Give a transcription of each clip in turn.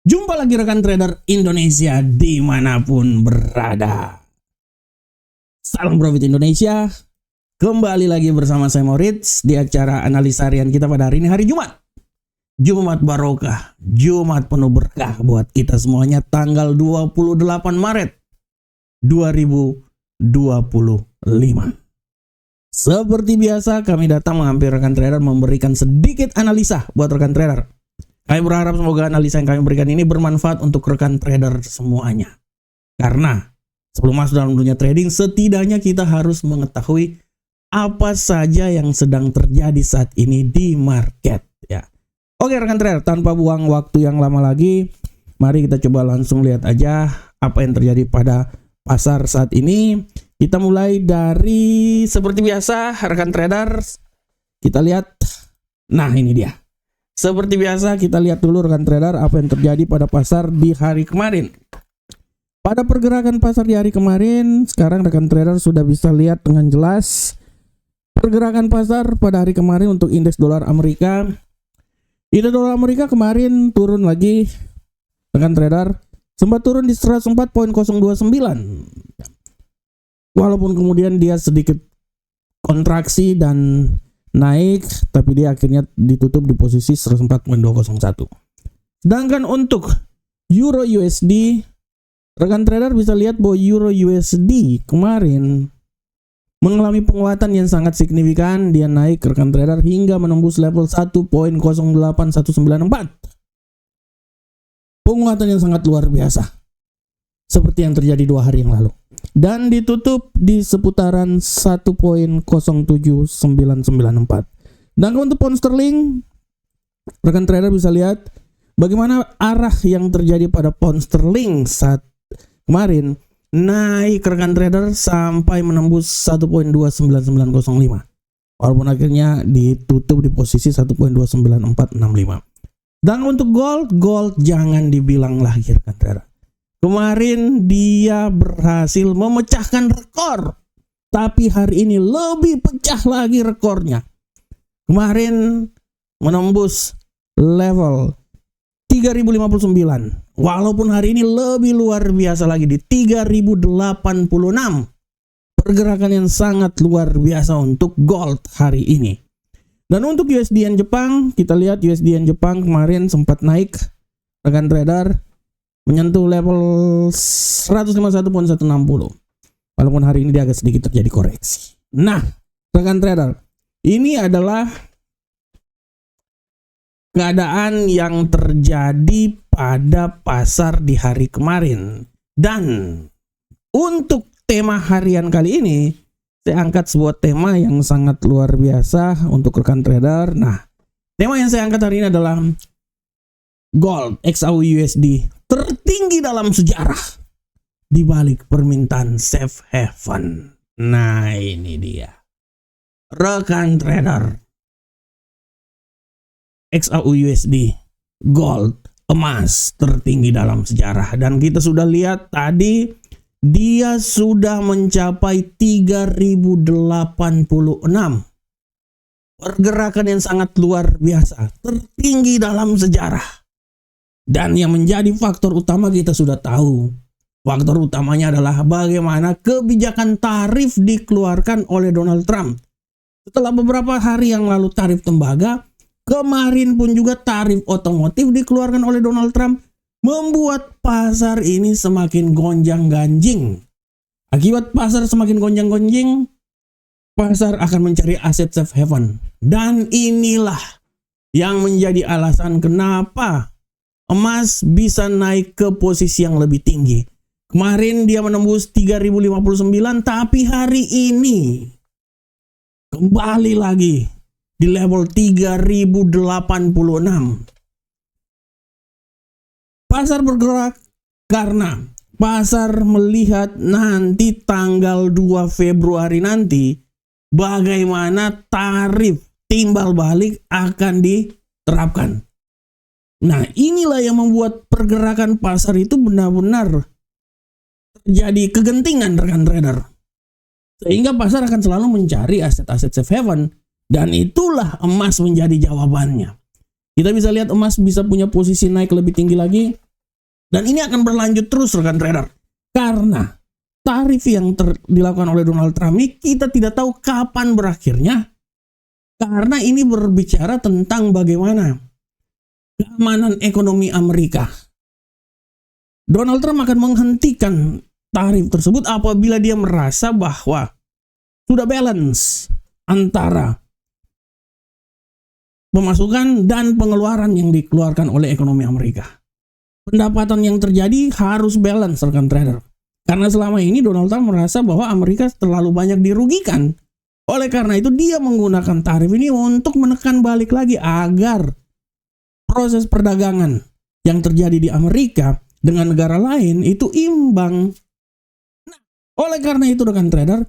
Jumpa lagi rekan trader Indonesia dimanapun berada. Salam Profit Indonesia. Kembali lagi bersama saya Moritz di acara analisa harian kita pada hari ini, hari Jumat. Jumat Barokah, Jumat penuh berkah buat kita semuanya, tanggal 28 Maret 2025. Seperti biasa kami datang menghampiri rekan trader memberikan sedikit analisa buat rekan trader. Kami berharap semoga analisa yang kami berikan ini bermanfaat untuk rekan trader semuanya. Karena sebelum masuk dalam dunia trading, setidaknya kita harus mengetahui apa saja yang sedang terjadi saat ini di market. Ya. Oke rekan trader, tanpa buang waktu yang lama lagi, mari kita coba langsung lihat aja apa yang terjadi pada pasar saat ini. Kita mulai dari seperti biasa rekan trader, kita lihat. Nah ini dia. Seperti biasa kita lihat dulu rekan trader apa yang terjadi pada pasar di hari kemarin. Pada pergerakan pasar di hari kemarin, sekarang rekan trader sudah bisa lihat dengan jelas pergerakan pasar pada hari kemarin untuk indeks dolar Amerika. Indeks dolar Amerika kemarin turun lagi rekan trader, sempat turun di 104.029. Walaupun kemudian dia sedikit kontraksi dan naik, tapi dia akhirnya ditutup di posisi 104.201. Sedangkan untuk Euro USD, rekan trader bisa lihat bahwa Euro USD kemarin mengalami penguatan yang sangat signifikan. Dia naik rekan trader hingga menembus level 1.08194. Penguatan yang sangat luar biasa, seperti yang terjadi 2 hari yang lalu. Dan ditutup di seputaran 1.07994. Dan untuk pound sterling, rekan trader bisa lihat bagaimana arah yang terjadi pada pound sterling saat kemarin naik rekan trader sampai menembus 1.29905. Walaupun akhirnya ditutup di posisi 1.29465. Dan untuk gold jangan dibilang lagi rekan trader. Kemarin dia berhasil memecahkan rekor, tapi hari ini lebih pecah lagi rekornya. Kemarin menembus level 3059, walaupun hari ini lebih luar biasa lagi di 3086. Pergerakan yang sangat luar biasa untuk gold hari ini. Dan untuk USD Yen Jepang, kita lihat USD Yen Jepang kemarin sempat naik rekan trader, menyentuh level 151.160. Walaupun hari ini dia agak sedikit terjadi koreksi. Nah, rekan trader, ini adalah keadaan yang terjadi pada pasar di hari kemarin. Dan untuk tema harian kali ini, saya angkat sebuah tema yang sangat luar biasa untuk rekan trader. Nah, tema yang saya angkat hari ini adalah gold XAU USD tertinggi dalam sejarah di balik permintaan safe haven. Nah, ini dia. Rekan trader, XAU USD gold emas tertinggi dalam sejarah, dan kita sudah lihat tadi dia sudah mencapai 3086. Pergerakan yang sangat luar biasa, tertinggi dalam sejarah. Dan yang menjadi faktor utama kita sudah tahu. Faktor utamanya adalah bagaimana kebijakan tarif dikeluarkan oleh Donald Trump. Setelah beberapa hari yang lalu tarif tembaga, kemarin pun juga tarif otomotif dikeluarkan oleh Donald Trump, membuat pasar ini semakin gonjang-ganjing. Akibat pasar semakin gonjang-ganjing, pasar akan mencari aset safe haven. Dan inilah yang menjadi alasan kenapa emas bisa naik ke posisi yang lebih tinggi. Kemarin dia menembus 3059, tapi hari ini kembali lagi di level 3086. Pasar bergerak karena pasar melihat nanti tanggal 2 Februari nanti bagaimana tarif timbal balik akan diterapkan. Nah, inilah yang membuat pergerakan pasar itu benar-benar terjadi kegentingan rekan trader. Sehingga pasar akan selalu mencari aset-aset safe haven, dan itulah emas menjadi jawabannya. Kita bisa lihat emas bisa punya posisi naik lebih tinggi lagi Dan ini akan berlanjut terus rekan trader. Karena tarif yang dilakukan oleh Donald Trump ini kita tidak tahu kapan berakhirnya. Karena ini berbicara tentang bagaimana keamanan ekonomi Amerika. Donald Trump akan menghentikan tarif tersebut apabila dia merasa bahwa sudah balance antara pemasukan dan pengeluaran yang dikeluarkan oleh ekonomi Amerika. Pendapatan yang terjadi harus balance rekan trader. Karena selama ini Donald Trump merasa bahwa Amerika terlalu banyak dirugikan. Oleh karena itu dia menggunakan tarif ini untuk menekan balik lagi agar proses perdagangan yang terjadi di Amerika dengan negara lain itu imbang. Nah, oleh karena itu rekan trader,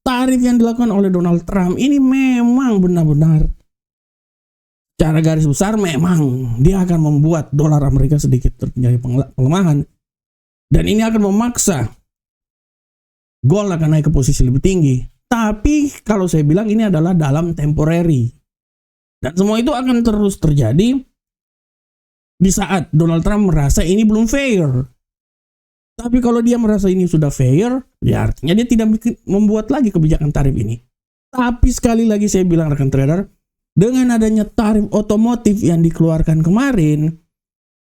tarif yang dilakukan oleh Donald Trump ini memang benar-benar secara garis besar memang dia akan membuat dolar Amerika sedikit terjadi pelemahan. Dan ini akan memaksa gold akan naik ke posisi lebih tinggi. Tapi kalau saya bilang ini adalah dalam temporary. Dan semua itu akan terus terjadi di saat Donald Trump merasa ini belum fair. Tapi kalau dia merasa ini sudah fair, ya artinya dia tidak membuat lagi kebijakan tarif ini. Tapi sekali lagi saya bilang rekan trader, dengan adanya tarif otomotif yang dikeluarkan kemarin,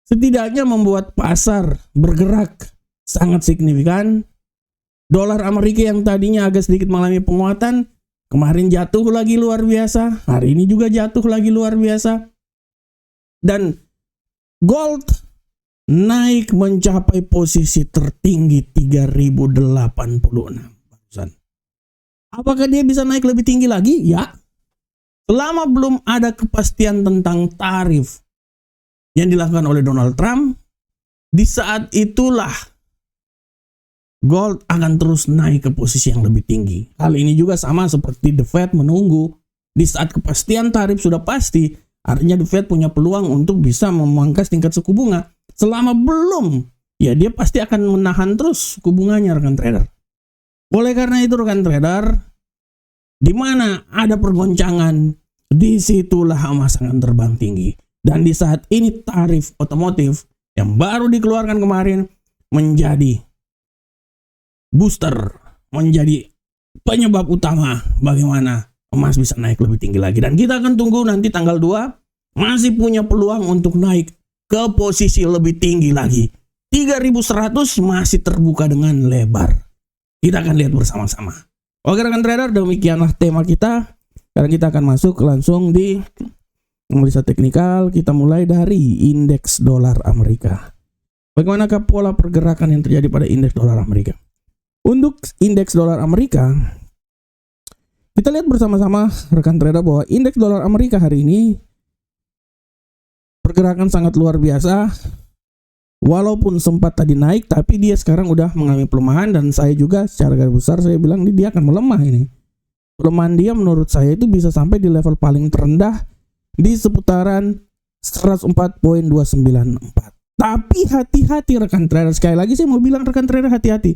setidaknya membuat pasar bergerak sangat signifikan. Dolar Amerika yang tadinya agak sedikit mengalami penguatan, kemarin jatuh lagi luar biasa, hari ini juga jatuh lagi luar biasa. Dan gold naik mencapai posisi tertinggi 3086. Apakah dia bisa naik lebih tinggi lagi? Ya. Selama belum ada kepastian tentang tarif yang dilakukan oleh Donald Trump, di saat itulah gold akan terus naik ke posisi yang lebih tinggi. Hal ini juga sama seperti The Fed menunggu. Di saat kepastian tarif sudah pasti, artinya The Fed punya peluang untuk bisa memangkas tingkat suku bunga. Selama belum, ya dia pasti akan menahan terus suku bunganya rekan trader. Oleh karena itu rekan trader, di mana ada pergoncangan, disitulah emas akan terbang tinggi. Dan di saat ini tarif otomotif yang baru dikeluarkan kemarin menjadi booster, menjadi penyebab utama bagaimana emas bisa naik lebih tinggi lagi. Dan kita akan tunggu nanti tanggal 2 masih punya peluang untuk naik ke posisi lebih tinggi lagi. 3100 masih terbuka dengan lebar. Kita akan lihat bersama-sama. Oke rekan trader, demikianlah tema kita. Sekarang kita akan masuk langsung di analisa teknikal. Kita mulai dari indeks dolar Amerika. Bagaimanakah pola pergerakan yang terjadi pada indeks dolar Amerika? Untuk indeks dolar Amerika, kita lihat bersama-sama rekan trader bahwa indeks dolar Amerika hari ini pergerakan sangat luar biasa. Walaupun sempat tadi naik, tapi dia sekarang udah mengalami pelemahan. Dan saya juga secara garis besar saya bilang dia akan melemah ini. Pelemahan dia menurut saya itu bisa sampai di level paling terendah di seputaran 104.294. Tapi hati-hati rekan trader. Sekali lagi saya mau bilang rekan trader hati-hati.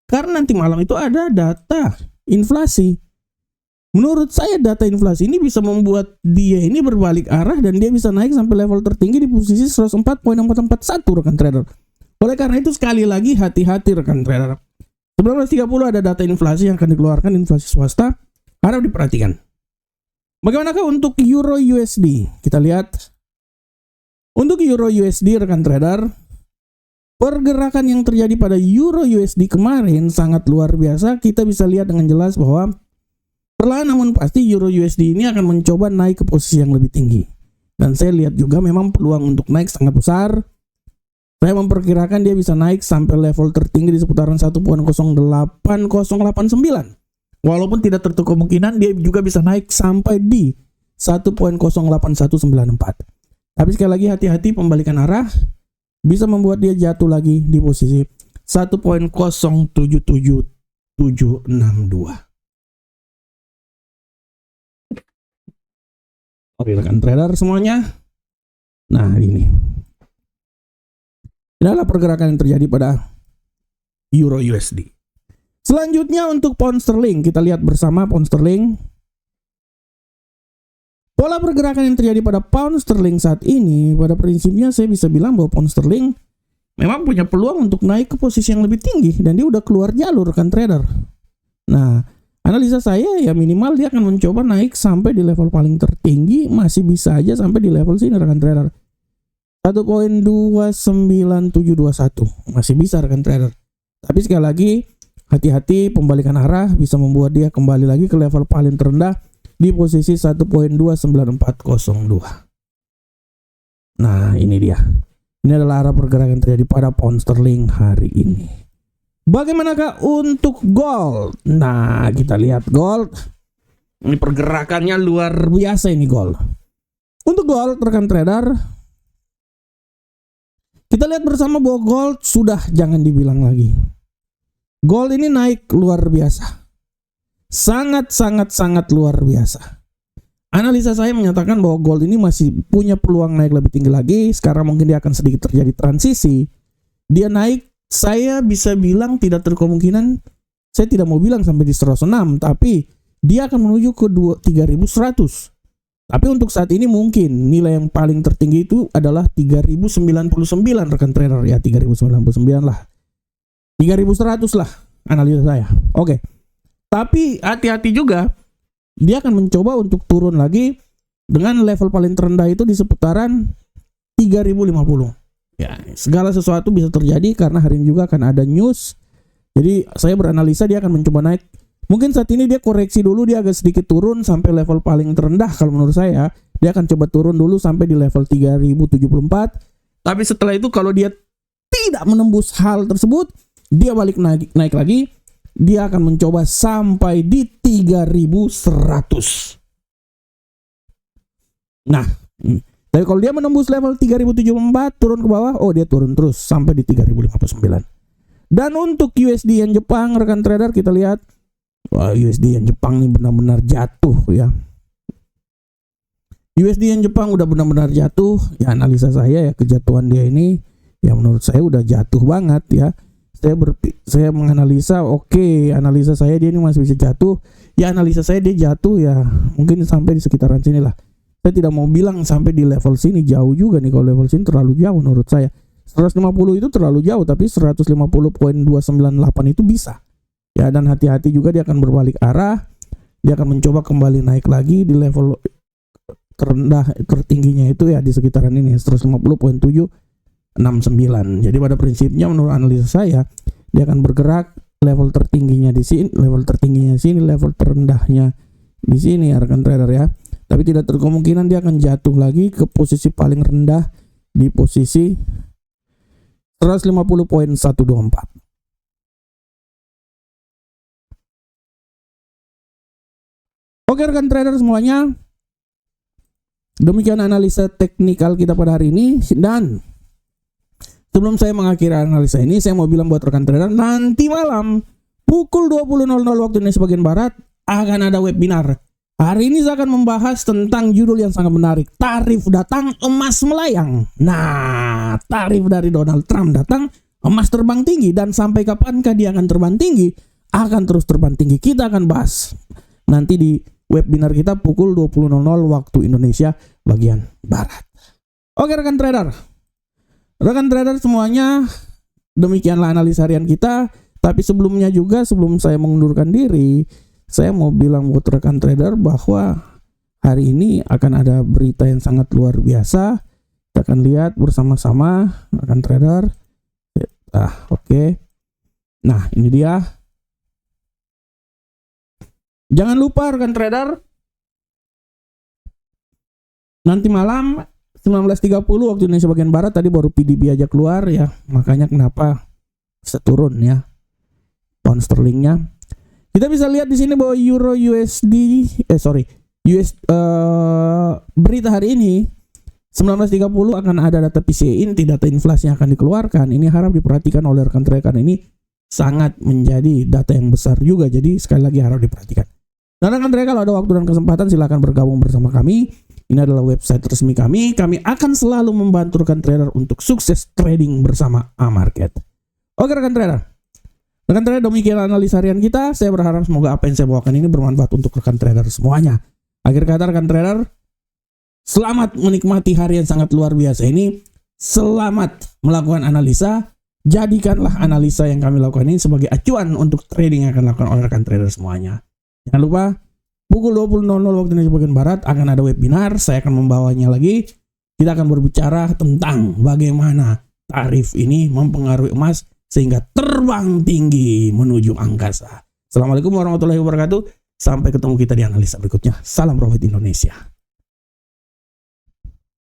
Karena nanti malam itu ada data inflasi. Menurut saya data inflasi ini bisa membuat dia ini berbalik arah dan dia bisa naik sampai level tertinggi di posisi 104.441 rekan trader. Oleh karena itu sekali lagi hati-hati rekan trader. 19.30 ada data inflasi yang akan dikeluarkan, inflasi swasta, harap diperhatikan. Bagaimanakah untuk Euro USD? Kita lihat. Untuk Euro USD rekan trader, pergerakan yang terjadi pada Euro USD kemarin sangat luar biasa. Kita bisa lihat dengan jelas bahwa perlahan namun pasti Euro USD ini akan mencoba naik ke posisi yang lebih tinggi. Dan saya lihat juga memang peluang untuk naik sangat besar. Saya memperkirakan dia bisa naik sampai level tertinggi di seputaran 1.08089. Walaupun tidak tertutup kemungkinan dia juga bisa naik sampai di 1.08194. Tapi sekali lagi hati-hati, pembalikan arah bisa membuat dia jatuh lagi di posisi 1.077762. Oke rekan trader semuanya. Nah ini adalah pergerakan yang terjadi pada Euro USD. Selanjutnya untuk pound sterling, kita lihat bersama pound sterling. Pola pergerakan yang terjadi pada pound sterling saat ini, pada prinsipnya saya bisa bilang bahwa pound sterling memang punya peluang untuk naik ke posisi yang lebih tinggi dan dia udah keluar jalur rekan trader. Nah, analisa saya ya minimal dia akan mencoba naik sampai di level paling tertinggi, masih bisa aja sampai di level sini rekan trader. 1.29721 masih bisa rekan trader. Tapi sekali lagi hati-hati, pembalikan arah bisa membuat dia kembali lagi ke level paling terendah di posisi 1.29402. Nah, ini dia. Ini adalah arah pergerakan terjadi pada pound sterling hari ini. Bagaimanakah untuk gold? Nah, kita lihat gold. Ini pergerakannya luar biasa ini gold. Untuk gold rekan trader, kita lihat bersama bahwa gold sudah jangan dibilang lagi. Gold ini naik luar biasa. Sangat luar biasa. Analisa saya menyatakan bahwa gold ini masih punya peluang naik lebih tinggi lagi. Sekarang mungkin dia akan sedikit terjadi transisi. Dia naik, saya bisa bilang tidak terkemungkinan. Saya tidak mau bilang sampai di 106, tapi dia akan menuju ke 3.100. Tapi untuk saat ini mungkin nilai yang paling tertinggi itu adalah 3.099 rekan trader ya, 3.099 lah. 3.100 lah analisa saya. Oke. Tapi hati-hati juga, dia akan mencoba untuk turun lagi dengan level paling terendah itu di seputaran 3.050. Ya, segala sesuatu bisa terjadi karena hari ini juga akan ada news. Jadi saya beranalisa dia akan mencoba naik. Mungkin saat ini dia koreksi dulu, dia agak sedikit turun sampai level paling terendah kalau menurut saya. Dia akan coba turun dulu sampai di level 3.074. Tapi setelah itu kalau dia tidak menembus hal tersebut, dia balik naik lagi. Dia akan mencoba sampai di 3.100. Nah, tapi kalau dia menembus level 3.074 turun ke bawah, oh dia turun terus sampai di 3.059. Dan untuk USD yen Jepang rekan trader kita lihat, wah USD yen Jepang ini benar-benar jatuh ya. USD yen Jepang udah benar-benar jatuh. Ya analisa saya ya kejatuhan dia ini ya menurut saya udah jatuh banget ya. Saya menganalisa analisa saya dia ini masih bisa jatuh. Ya analisa saya dia jatuh ya mungkin sampai di sekitaran sini lah. Saya tidak mau bilang sampai di level sini, jauh juga nih, kalau level sini terlalu jauh menurut saya. 150 itu terlalu jauh, tapi 150.298 itu bisa. Ya, dan hati-hati juga dia akan berbalik arah. Dia akan mencoba kembali naik lagi di level terendah tertingginya itu ya di sekitaran ini 150.769. Jadi pada prinsipnya menurut analisa saya dia akan bergerak level tertingginya di sini, level tertingginya di sini, level terendahnya di sini ya rekan trader ya. Tapi tidak terkemungkinan dia akan jatuh lagi ke posisi paling rendah di posisi 150.124. Oke rekan trader semuanya, demikian analisa teknikal kita pada hari ini. Dan sebelum saya mengakhiri analisa ini, saya mau bilang buat rekan trader, nanti malam pukul 20.00 waktu Indonesia bagian Barat akan ada webinar. Hari ini saya akan membahas tentang judul yang sangat menarik, tarif datang emas melayang. Nah, tarif dari Donald Trump datang, emas terbang tinggi, dan sampai kapankah dia akan terbang tinggi? Akan terus terbang tinggi. Kita akan bahas nanti di webinar kita pukul 20.00 waktu Indonesia bagian Barat. Oke rekan trader semuanya, demikianlah analisa harian kita. Tapi sebelumnya juga, sebelum saya mengundurkan diri, saya mau bilang buat rekan trader bahwa hari ini akan ada berita yang sangat luar biasa. Kita akan lihat bersama-sama rekan trader. Oke. Nah, ini dia. Jangan lupa rekan trader, nanti malam 19.30 waktu Indonesia bagian Barat, tadi baru PDB aja keluar ya. Makanya kenapa bisa turun ya pound sterlingnya. Kita bisa lihat di sini bahwa euro USD berita hari ini 19.30 akan ada data PCE inti, data inflasi yang akan dikeluarkan. Ini harap diperhatikan oleh rekan trader karena ini sangat menjadi data yang besar juga. Jadi sekali lagi harap diperhatikan. Dan rekan trader kalau ada waktu dan kesempatan silakan bergabung bersama kami. Ini adalah website resmi kami. Kami akan selalu membantu rekan trader untuk sukses trading bersama A-Market. Oke rekan trader. Rekan trader, demikian analisa harian kita. Saya berharap semoga apa yang saya bawakan ini bermanfaat untuk rekan trader semuanya. Akhir kata rekan trader, selamat menikmati hari yang sangat luar biasa ini. Selamat melakukan analisa. Jadikanlah analisa yang kami lakukan ini sebagai acuan untuk trading yang akan dilakukan oleh rekan trader semuanya. Jangan lupa, pukul 20.00 waktu Indonesia bagian Barat akan ada webinar. Saya akan membawanya lagi. Kita akan berbicara tentang bagaimana tarif ini mempengaruhi emas sehingga terbang tinggi menuju angkasa. Assalamualaikum warahmatullahi wabarakatuh. Sampai ketemu kita di analisa berikutnya. Salam profit Indonesia.